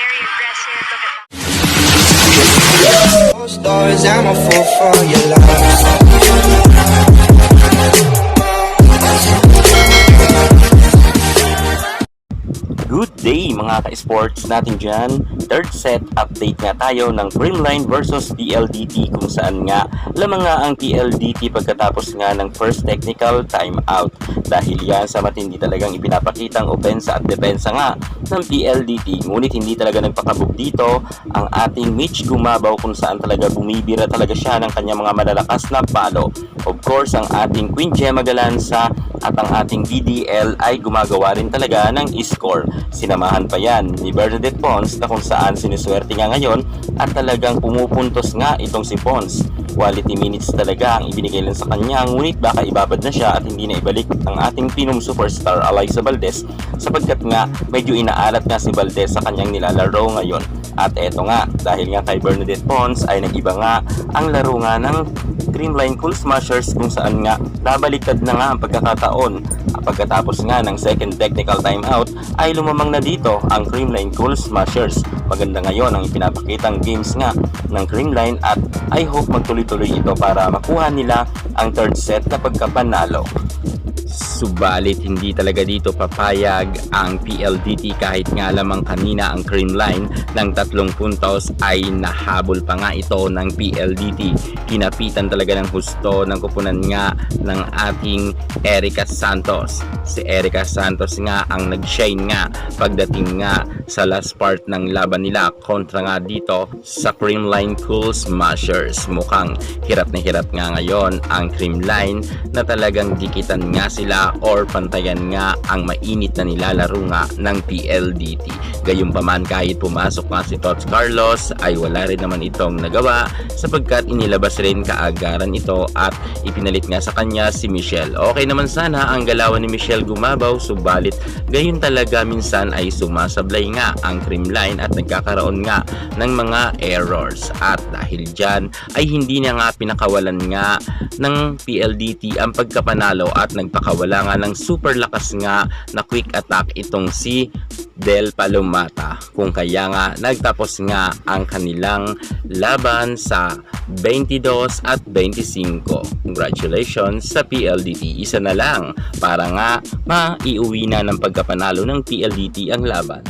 very aggressive. Look at that. Those doors, I'm a fool for your love. Good day mga ka-sports natin dyan. Third set update nga tayo ng Creamline versus PLDT kung saan nga lamang nga ang PLDT pagkatapos nga ng first technical timeout. Dahil yan sa matindi talagang ipinapakitang opensa at depensa nga ng PLDT. Ngunit hindi talaga nagpakabog dito ang ating Mitch Gumabaw kung saan talaga bumibira talaga siya ng kanyang mga malalakas na palo. Of course, ang ating Queen Gemma Galanza at ang ating BDL ay gumagawa rin talaga ng score. Sinamahan pa yan ni Bernadette Pons na kung saan siniswerte nga ngayon at talagang pumupuntos nga itong si Pons. Quality minutes talaga ang ibinigay lang sa kanya, ngunit baka ibabad na siya at hindi na ibalik ang ating Pinom superstar Alyssa Valdez sapagkat nga medyo inaalat nga si Valdez sa kanyang nilalaro ngayon. At eto nga, dahil nga kay Bernadette Pons ay nag-iba nga ang laro nga ng Creamline Cool Smashers kung saan nga nabaliktad na nga ang pagkakataon. Pagkatapos nga ng second technical timeout ay lumamang na dito ang Creamline Cool Smashers. Maganda ngayon ang ipinapakitang games nga ng Creamline at I hope magtuloy-tuloy ito para makuha nila ang third set na pagkapanalo. Subalit hindi talaga dito papayag ang PLDT kahit nga lamang kanina ang Creamline ng 3 puntos ay nahabol pa nga ito ng PLDT. Kinapitan talaga ng husto ng kupunan nga ng ating Erica Santos. Si Erica Santos nga ang nag-shine nga pagdating nga sa last part ng laban nila kontra nga dito sa Creamline Cool Smashers. Mukhang hirap na hirap nga ngayon ang Creamline na talagang dikitan nga sila or pantayan nga ang mainit na nilalaro nga ng PLDT. Gayunpaman kahit pumasok nga si Tots Carlos ay wala rin naman itong nagawa sapagkat inilabas rin kaagaran ito at ipinalit nga sa kanya si Michelle. Okay naman sana ang galawan ni Michelle Gumabaw, subalit gayon talaga minsan ay sumasablay nga ang Creamline at nagkakaroon nga ng mga errors. At dahil dyan ay hindi na nga pinakawalan nga ng PLDT ang pagkapanalo at nagpakawala nga ng super lakas nga na quick attack itong si Del Palomata, kung kaya nga nagtapos nga ang kanilang laban sa 22 at 25. Congratulations sa PLDT, isa na lang para nga maiuwi na ng pagkapanalo ng PLDT ang laban.